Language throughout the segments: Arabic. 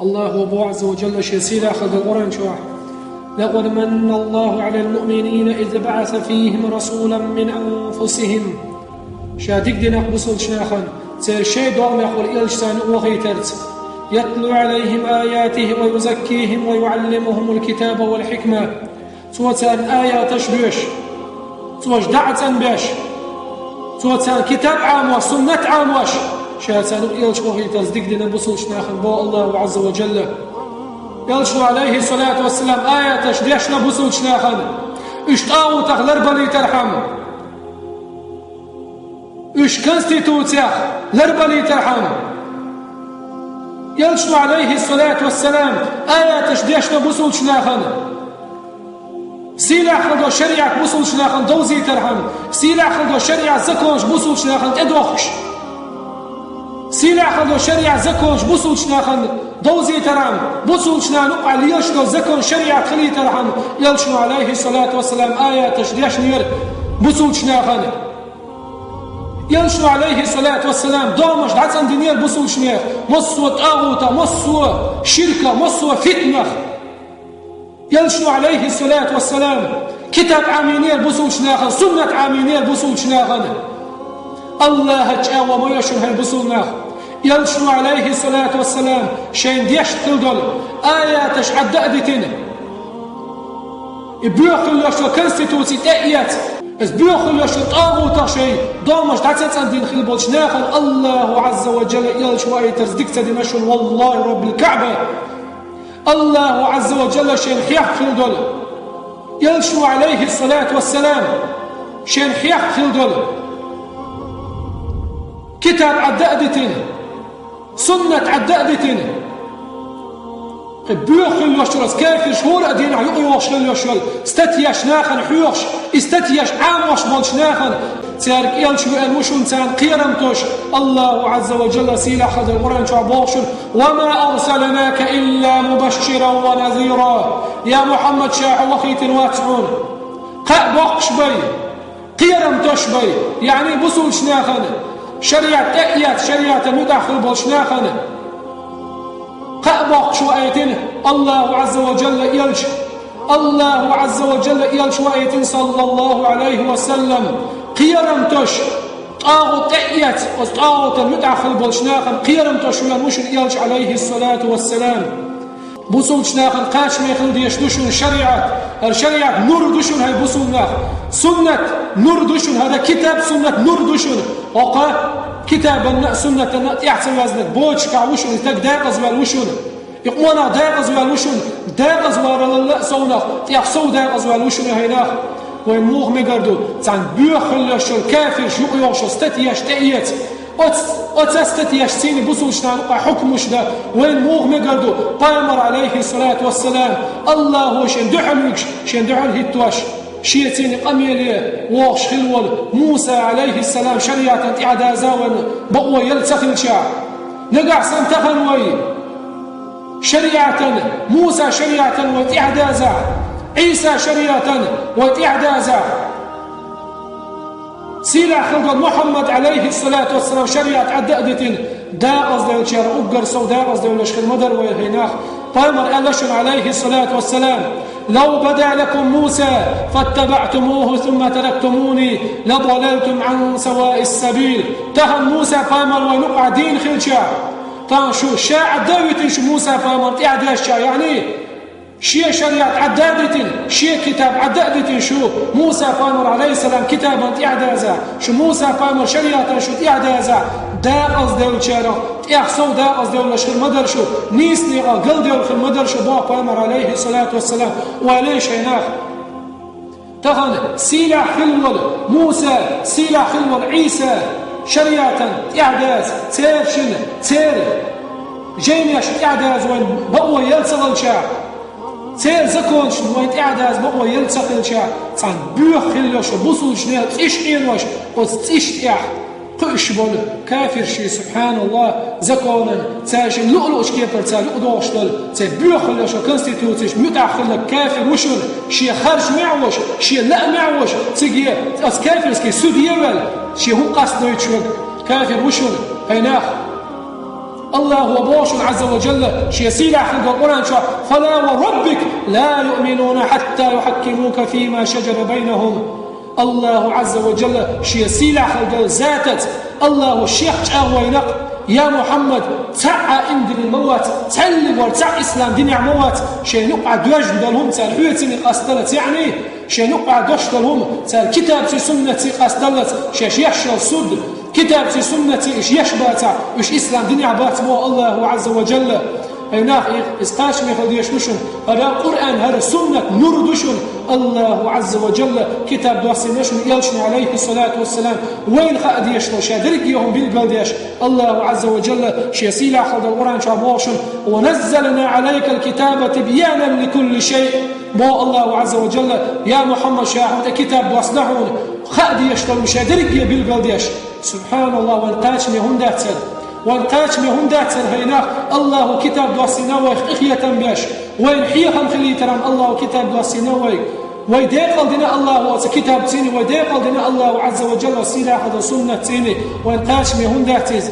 الله أبو عز وجل شيسيلا خذ القرآن شوح لقد من الله على المؤمنين إذ بعث فيهم رسولا من أنفسهم شادك دينك بصل شناخا سير شيء دوام يقول إلشتان وغيترت يتلو عليهم آياته ويزكيهم ويعلمهم الكتاب والحكمة سوتان آية تشبيش سوش دعت بيش سوتان كتاب عام وسنة عام وش شاتان إلش وغيترت ديك دينا بصل شناخا بو الله عز وجل يلشو عليه الصلاة والسلام آية تشديشنا بصل شناخا اشتاو تغلر بني ترحم اش كونستيتوتيا لربني ترحم يلشو عليه الصلاة والسلام آية تشديشنا بصل شناخا سيلا خلقو شريعة بصل شناخا دوزي ترحم سيلا خلقو شريعة زكونش بصل شناخا ادوخش سيلا خلقو شريعة زكونش بصل شناخا دوزي ترحم بصل شنا نقع ليشلو زكون شريعة خلي ترحم يلشو عليه الصلاة والسلام آية تشديشنا بصل شناخا يلشو عليه الصلاة والسلام دومش دعتن دينير بصول شنيخ مصوة طاغوتا مصوة شركة مصوة فتنة يلشو عليه الصلاة والسلام كتاب عامينير بصول شناخ سنة عامينير بصول شناخ الله تشاوى ما يشون هاي بصول ناخ يلشو عليه الصلاة والسلام شين ديش تلدل آيات عد أدتين بيوخل يشو كونستيتوسي تأيات إذ بيوخل يشو طاغوتا شيء دومش دعتن دين خلبول شناخ الله عز وجل يلشو آية ترزدك تدمشون والله رب الكعبة الله عز وجل شين حيح خلدل يلشو عليه الصلاة والسلام شين حيح خلدل كتاب عدأدتين سنة عدأدتين بيوخل يشرس كافر شهور أدين يوخل يشرس استتياش ناخن حيوخش استتياش عاموش مالش ناخن تارك يلشو المشون تان قيرمتوش الله عز وجل سيلا خذ القرآن شعبوخشن وما أرسلناك إلا مبشرا ونذيرا يا محمد شاع وخيت واتعون قبقش بي قيرمتوش بي يعني بصول شناخن شريعة تأيات شريعة ندخل بالشناخن قبق شو آيتين الله عز وجل يلش الله عز وجل يلش آيتين صلى الله عليه وسلم قيرمتش طاغوت تأيات وطاغوت المدخل بالشناخن قيرمتش ويلوش يلش عليه الصلاة والسلام بصول شناخن قاش ما يخلد يشدشون الشريعة نور دشون هاي بصول ناخ سنة نور دشون هذا كتاب سنة نور دشون وقا كتاب سنة يحسن وزنك بوش كعوشون يتك داقز والوشون يقوانا داقز والوشون داقز وارا صوناخ يحسو داقز والوشون هيناخ وين موغ مقردو تان بيوخل يشو الكافر شو يوشو استتياش تأيات أتستياش سيني بصوش نانقع حكمش دا وين موغ مقردو قامر عليه الصلاة والسلام الله هو شين دحل هيتواش شيتيني قميلي ووش خلول موسى عليه السلام شريعة تعدى زاون بقوة يلتخل شاع نقع سنتخل وي شريعة موسى شريعة وتعدى زا عيسى شريعة وتعدى زا سيلا خلق محمد عليه الصلاة والسلام شريعة عدأدتين داقز ديو شار أقر سو داقز ديو لشخل مدر ويهيناخ طيمر ألشن عليه الصلاة والسلام لو بدا لكم موسى فاتبعتموه ثم تركتموني لضللتم عن سواء السبيل تهن موسى فامر ونقع دين خلشا تهن شو شاع داويتين شو موسى فامر تعدى الشاع يعني شيء شريعة عدادتين شيء كتاب عدادتين شو موسى فامر عليه السلام كتابا تعدازا شو موسى فامر شريعة شو تعدازا داقز دول شارع يحصو داقز دول لشخ المدر شو نيسني قل دول في المدر شو با فامر عليه الصلاة والسلام وليش هناك تغن سيلا خلول موسى سيلا خلول عيسى شريعة تعداز تير شن تير جيميش تعداز وين بقوة يلسل الشاع تير زكون شنو وين تعداز بقوة يلسل الشاع تان بيوخل يوش بوصل شنو تيشتين وش وتيشتيح قش بول كافر شي سبحان الله زكونا تاشن لؤلؤش كيفر تا لؤدوش دول تبيوخل يوش كونستيتوتيش متاخل كافر وشون شي خارج معوش شي لا معوش تيجي اس كافر سكي سوديول شي هو قصد يتشوك كافر وشون هيناخ الله هو بوش عز وجل شيسيلا خلق القرآن فلا وربك لا يؤمنون حتى يحكموك فيما شجر بينهم. الله عز وجل شيسيلا خلق ذاتت الله الشيخ أغوينق يا محمد تاع اندر الموات تعلم ورتاع اسلام دنيا موات شي نقع دوج دلهم تاع الحيوتي قاستلت يعني شي نقع دوش دلهم تاع الكتاب في سنتي قاستلت شي يحشى السد كتاب في سنتي ايش يشباتا ايش اسلام دنيا بات مو الله عز وجل هنا استاش مي خديش نشن هذا قران هذا سنه نور دشن الله عز وجل كتاب دوسنش يلشن عليه الصلاه والسلام وين خاد يشلو شادرقيهم بالقلديش الله عز وجل شيسيلا خد القران شابوشن ونزلنا عليك الكتاب تبيانا لكل شيء مو الله عز وجل يا محمد شاهد كتاب دوسنحون خاد يشلو شادرقي بالقلديش سبحان الله والقاش مي هنداتل والقاش مي هنداتل هنا الله كتاب دوسناوي اخيه باش وين حيهم خلي ترام الله كتاب دوسناوي ويداقل دنا الله كتاب تيني ويداقل دنا الله عز وجل سلاح هذا سنة تيني وانقاش مي هنداتيز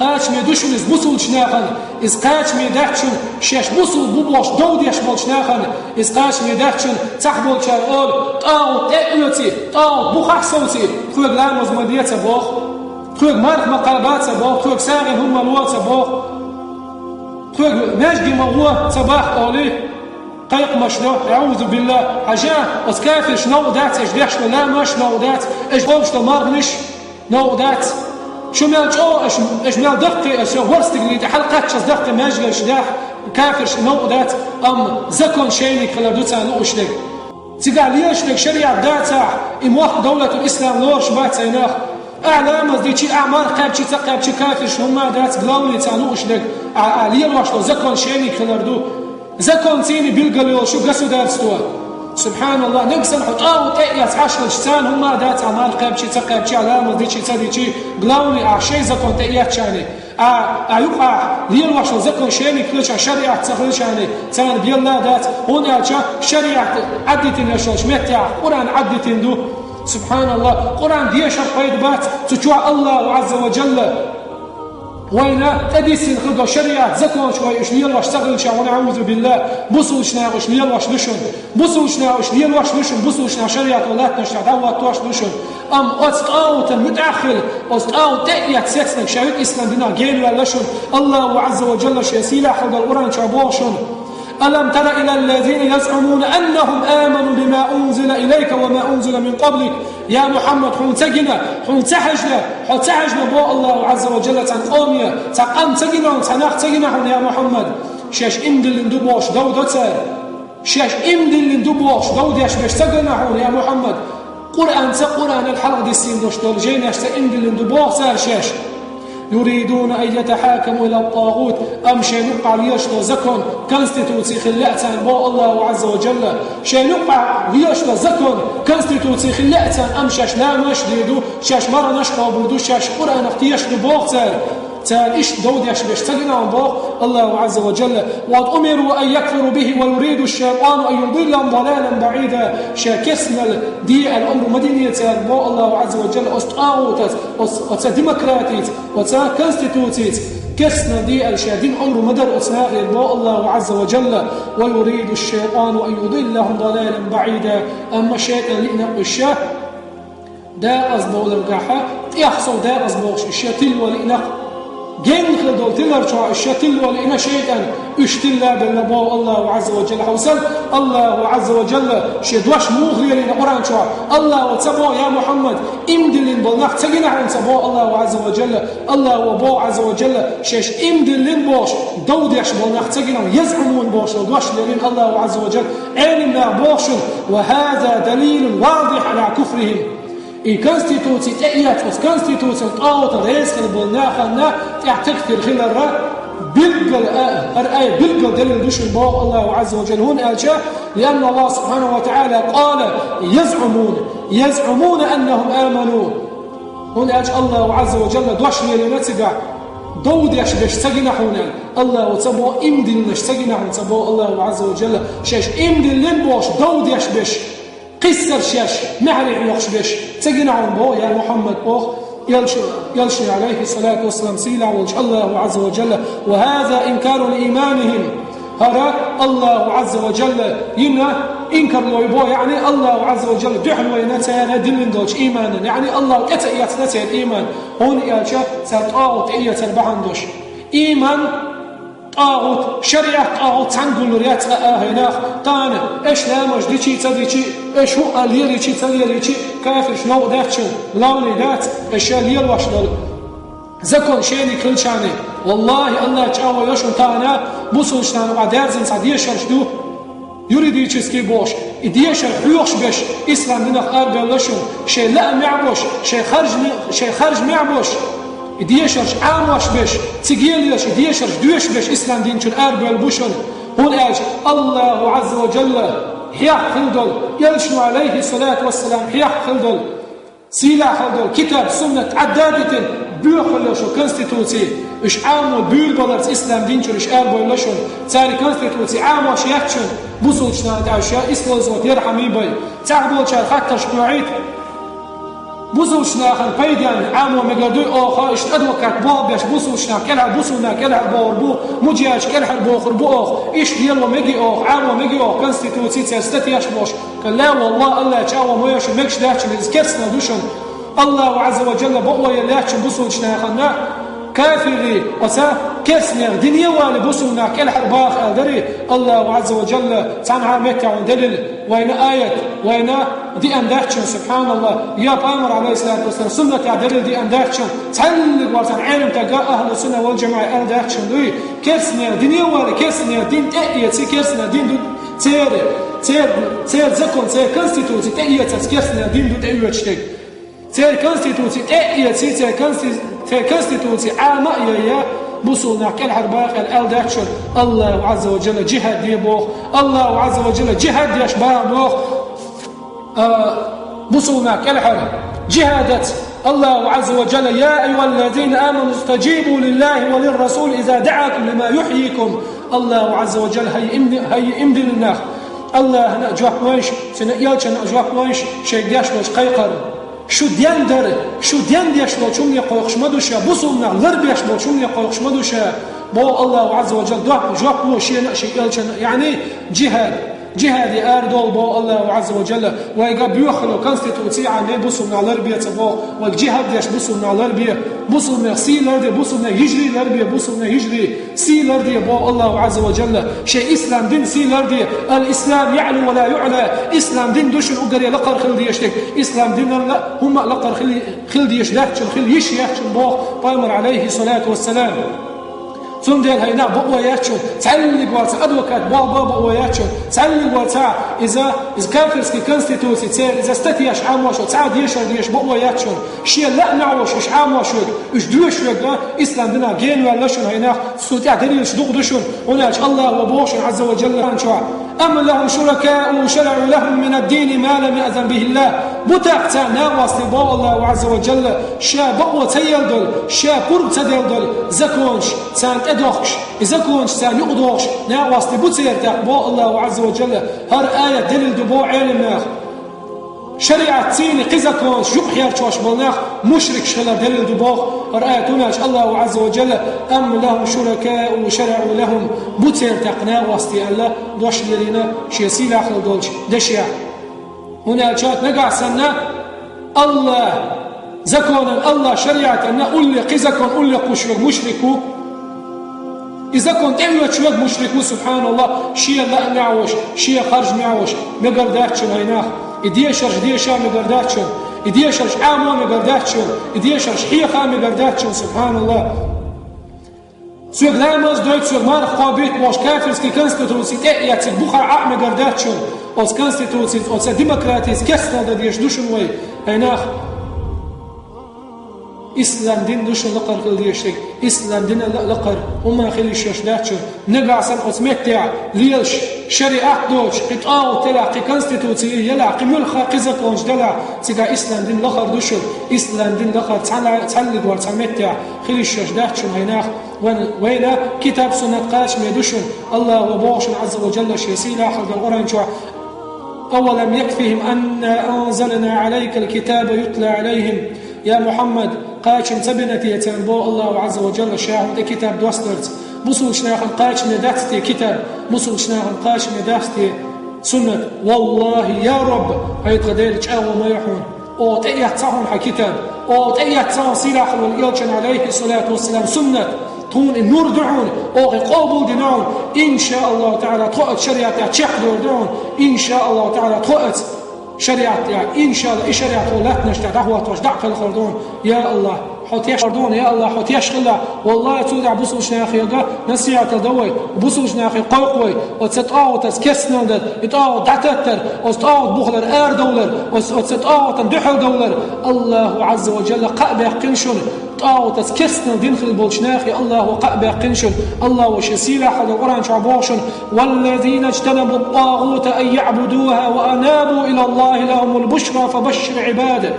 قاش مي دوشن از بوصل شناخن از قاش مي داخشن شاش بوصل بوبوش دود يشمل شناخن از قاش مي داخشن تحبول شاول طاو تأيوتي طاو بوخ صوتي خوك لاموز مديت بوخ خوك مارك مقالبات بوخ خوك ساغن هم الوات بوخ خوك ناجي موضوع صباح اولي قيق مشنو اعوذ بالله حاجه اسكافر شنو دات ايش داش لا مش نو دات ايش قومش مارغنش نو دات شو مالج ايش مال دقي ايش ورستك اللي حلقات شز دقي ماجل شداح كافر شنو دات ام زكون شيني كلا دوتا نوش دك تيقع ليش دك شريعه داتا امواق دوله الاسلام نور شبات سيناخ اعلام ديتي اعمال قابتي تقابتي كافر شنو ما دات قلاوني تا نوش دك علي الواشلو زكون شيني كلا دو زكون تيني بالقليل شو قصو دارستوا سبحان الله نقصن حطاو تأيات عشر شتان هما دات عمال قابشي تقابشي علامة ديشي تديشي قلاوني عشي زكون تأيات شاني يقع ليل واشو زكون شاني كلش شريعة تخلش شاني تان بيلا دات هنا شريعة عدتين يشوش متع قرآن عدتين دو سبحان الله قرآن ديشر قيد بات تشوع الله عز وجل وين تديسين خلقوا شريعة زكون شوي إيش ليل واش تغل شا ونعوذ بالله بصوا شنا إيش ليل واش لشون بصوا شنا إيش ليل واش لشون بصوا شنا شريعة ولا تنشر دعوة واش لشون أستقاوت متأخر أستقاوت تأيات سيتنا شريك إسلام دينا جيل ولا لشون الله عز وجل شيسيلا خلق القرآن شابوشون ألم تر إلى الذين يزعمون أنهم آمنوا بما أنزل إليك وما أنزل من قبلك يا محمد حنتحجنا بو الله عز وجل تنقومية تقام تجنا وتناخ تجنا يا محمد شاش إمدل ندبوش دودتر شاش إمدل ندبوش دوديش باش تجنا يا محمد قرآن الحلقة دي السين دوش دول جينا اشتا إمدل ندبوش سار شاش يريدون أن يتحاكموا إلى الطاغوت أم شيء نقع ليشتو زكون كونستيتوتي خلأتان بو الله عز وجل شيء نقع ليشتو زكون كونستيتوتي خلأتان أم شاش لا مشديدو شاش مرة نشقى بردو شاش قرآن اختيشتو بوغتان تال إيش دود ياش بيشتغلنا عن بوغ الله عز وجل وقد أمروا أن يكفروا به ويريد الشيطان أن يضلهم ضلالا بعيدا شاكسنا دي الأمر مدينية تال بو الله عز وجل أستقاوتت وتا ديمقراطيت وتا كونستيتوتيت كسنا دي الشادين أمر مدر أسناغي بو الله عز وجل ويريد الشيطان أن يضلهم ضلالا بعيدا أما الشيطان لإنق الشاه دا أصبو للقاحة يحصل دا أصبوش الشاتل ولإنق جن خلدول تلر شو الشتل والإنا شيئا اشتلا بالنبو الله عز وجل حوصل الله عز وجل شدوش مغري لنا قرآن شو الله وتبو يا محمد امدلين بالنخ تجينا عن تبو الله عز وجل الله وبو عز وجل شش امدلين بوش دود يش بالنخ تجينا يزعمون بوش ودوش لين الله عز وجل علمنا بوش وهذا دليل واضح على كفرهم كونستيتوتي تأيات كونستيتوتي طاوت رئيس البناخنا تكثر خلال بالقل دليل دوش الباء الله عز وجل هون أجا لأن الله سبحانه وتعالى قال يزعمون أنهم آمنوا هون أجا الله عز وجل دوش لنتقع دود يشبش تجنحونا الله وتبو إمدل نشتجنحون تبو الله عز وجل شاش إمدل لنبوش دود يشبش قصر شاش معرع يخشبش تجنعون بو يا محمد بوخ يلشي عليه الصلاة والسلام سيلا وجه الله عز وجل. وهذا إنكار لإيمانهم. هذا الله عز وجل ينا إنكر ويبو يعني الله عز وجل دحل وينتهي دلن دوش إيمانا يعني الله كتئيت نتهي الإيمان هون يالشا ساتقاوت إية البحندوش إيمان طاغوت شريعة طاغوت تنقل ريات هناك تانا إيش لامش ديشي تديشي إيش هو اليريشي تليريشي كافر شنو داتشن لوني دات إيش الير واش دول زكون شيني كل شاني والله الله تعالى يشون تانا بوسونشتان وعدارزن صديشرش دو يريد يشسكي بوش يديشر حيوش بش إسلام دينك أربلشون شيء لا معبوش شيء خارج معبوش يديشرش عاموش بش تيجيليش يديشرش دوش بش إسلام دينك أربلبوشون هون إيش الله عز وجل حياح خلدل يلشوا عليه الصلاة والسلام حياح خلدل سلاح خلدل كتاب سنة عدادة بيخلشوا كونستيتوسي إش عامو بيل بلرس إسلام دينشون إش أربلشون تاري كونستيتوسي عامو شيحشون بوسوشنا داشيا إسلوزوت يرحمي باي تعبوا شار خاطر شقوعيت بوسوشنا خن بيديان عامو مقدوي أوخا إش أدوكات بابيش بوسوشنا كلها بوسونا كلها بوربو مجياش كلها بوخر بوخ إيش ديالو مجي أوخ عامو مجي أوخ كونستيتوسي تستياش موش قال لا والله الله تعالى مويش مكش داشن إزكسنا دوشن الله عز وجل بقوى يلاحش بوسوشنا خنا كافري وسا كسنير دنيا والي بوسونا كل حرباخ أدري الله عز وجل تنعى متى وندلل وين آية وين دي أندهشن سبحان الله يا بامر عليه الصلاة والسلام سنة عدل دي أندهشن تعلق ورسان عالم تلقى أهل السنة والجماعة أندهشن دوي كسنير دنيا والي كسنير دين تأية كسنير دين تير زكون تير كونستيتوسي تأية كسنير دين دو تأية تشتك تير كونستيتوسي تأية تير كونستيتوسي عامة يا بوصلنا كالحرباق الألداتشر الله عز وجل جهاد يبوخ الله عز وجل جهاد يشبه بوخ بوصلنا كالحرب جهادت الله عز وجل يا أيها الذين آمنوا استجيبوا لله وللرسول إذا دعاكم لما يحييكم الله عز وجل هي امدن الناخ الله نأجوح وينش سنأيالش نأجوح وينش شيء داش وش قيقر شو ديان داره شو ديان ديش لو شو يقوخش مدوشا بوصلنا غربيش لو شو يقوخش مدوشا بو الله عز وجل جوح لو شيء يعني جهاد أردول بو الله عز وجل ويقى بيوخلو كونستيتوسي عن بوصلنا غربية بو والجهاد ديش بوصلنا غربية بوصلنا سي لردي بوصلنا يجري لربية بوصلنا يجري سي لردي بو الله عز وجل شيء إسلام دين سي لردي الإسلام يعلو ولا يعلى إسلام دين دوش الأقري لقر خلدي يشتك إسلام دين لا هم لقر خلدي يشدحش الخل يشيحش بو بامر عليه الصلاة والسلام ثم ديال هينا بقوياتشون تعلق ورتا أدوكات بابا بقوياتشون تعلق ورتا إذا كافرسكي كونستيتوسي تسير إذا استتياش عاموشو تعاد يشر ديش بقوياتشون شيء لا نعوش إش عاموشو إش دوش ويقنا إسلام دينا جين واللشون هينا ستوتيع دليلش دوقدشون هناك الله وبوشن عز وجل أم لهم شركاء شرعوا لهم من الدين ما لم يأذن به الله بتاعتا ناقص لبو الله عز وجل شا بقوة تيلدل شا قرب تدلدل زكونش سانت أدوخش زكونش سان يقضوخش ناقص لبوتير تقبو الله عز وجل هر آية دليل دبو علم شريعة تيني قزكونش يقحير شوش بلناخ مشرك شغل دليل دبوخ هر آية تناش الله عز وجل أم لهم شركاء وشرعوا لهم بوتير تقنا واسطي الله دوش لرينا شيسيل آخر دولش دشيع هنا شات نقع سنة الله زكونا الله شريعة أن أولي قزكون أولي قشوك مشركو إذا كنت أولي شوك مشركو سبحان الله شيء لا معوش شيء خرج معوش مقرداتشن هيناخ إديشرش ديشا مقرداتشن إديشرش عامو مقرداتشن إديشرش حيخا مقرداتشن سبحان الله سوق لامز دويت سوق مار خوابيت واش كافرسكي كونستيتوسي تأياتي بخار عام مقرداتشن أوس كونستيتوسي أوس ديمقراطيس كسنا دا ديش دوشن وي هيناخ إسلام دين دوشن لقر خليشك إسلام دين لقر وما خليشش داتشن نقعسن أسمتع ليش شريعة دوش قطعه تلاقي كونستيتوسي يلاقي ملخا قزقونش دلع تيقى إسلام دين لقر دوشن إسلام دين لقر تعلق ورتمتع خليشش داتشن هيناخ وين كتاب سنة قاش ميدوشن الله وبوشن عز وجل شيسيلا حد القرآن شوع أولم يكفيهم أن أنزلنا عليك الكتاب يتلى عليهم يا محمد قاچن تبنتي بو الله عز وجل شاهد كتاب دوسترت بصل شناخن قاچن داتي كتاب بصل شناخن قاچن داتي سنة والله يا رب هيت غديرك ما يحون او تأيات صاحن كتاب او تأيات صاحن سلاح والإلشن عليه الصلاة والسلام سنة تون النور دعون او قابل دنون إن شاء الله تعالى طوأت شريعة تشحدور دعون إن شاء الله تعالى طوأت شريعة إن شاء الله شريعة لا تنشتع دعوة وجدع في الخردون يا الله حط يشخردون يا الله حط يشخلا والله تودع بصوش ناخي نسيعة دوي بصوش ناخي قوقوي وتستقاو تسكسنا يتقاو دعتتر وتستقاو بخلر آر دولر وتستقاو تندحر دولر الله عز وجل قأبه قنشن تقاو تسكسنا دنخل بولشناخي الله وقأبه قنشن الله وشسيلة حد القرآن شعبوشن والذين اجتنبوا الطاغوت أن يعبدوها وأنابوا إلى الله لهم البشرى فبشر عباده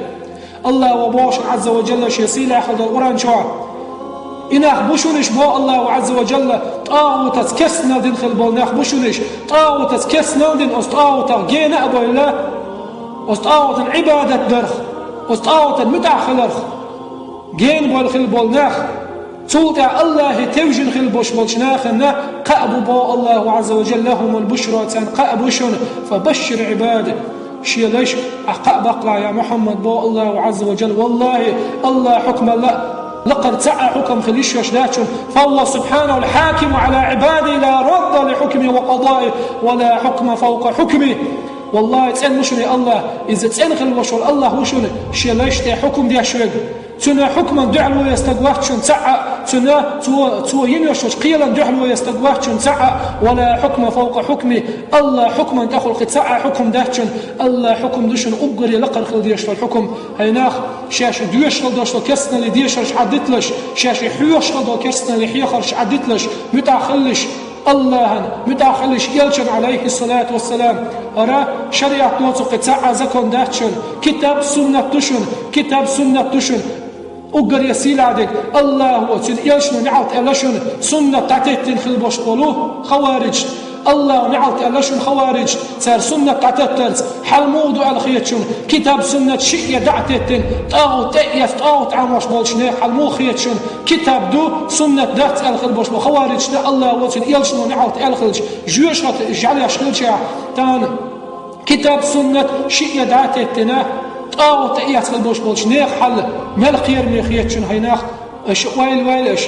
الله وبوش عز وجل شيسيلا حد القرآن شعب إناخ بشونش بو الله عز وجل طاو تسكسنا دين خلبول ناخ بشونش طاو تسكسنا دين أستطاو تغينا أبو الله أستطاو عبادة درخ أستطاو متع خلرخ جين بو الخلبول ناخ تولع الله توجن خلبوش بولشناخنا قأبو بو الله عز وجل لهم البشرى قأبوشن فبشر عباده شيء ليش أقأ بقلا يا محمد بو الله عز وجل والله الله حكم الله لقد سعى حكم خليش يشداتشن فالله سبحانه الحاكم على عباده لا رد لحكمه وقضائه ولا حكم فوق حكمه والله تسأل مشوني الله إذا تسأل خلوش الله وشوني شيء ليش حكم دي أشوك تنا حكما دعلو يستقواتشن سعى تنا تو ينشوش قيلا دعلو يستقواتشن سعى ولا حكم فوق حكمه الله حكما تخلق سعى حكم داتشن الله حكم دشن أبقري لقر خل ديش الحكم هيناخ شاش ديش خل داش كسنا لديشش عدتلش شاش حيوش خل كسنا لحيخرش عدتلش متاخلش الله متاخلش يلشن عليه الصلاة والسلام أرى شريعة نوتق سعى زكون داتشن كتاب سنة تشن أقر يسيل عدك الله هو يلشن نعط ألشن سنة تعتتن خلبوش قولوه خوارج الله نعط ألشن خوارج سار سنة تعتترز حل موضوع الخيتشن كتاب سنة شيء يدعتتن طاوت يفتاوت عموش بولشنه حل مو خيتشن كتاب دو سنة دات الخلبوش خوارج الله هو يلشن نعط ألخلج جوش جعل يشخلج تان كتاب سنة شيء يدعتتنا طاوت يتخلبوش بولشنه حل ملقير ميخيتشن هيناخ اش وايل اش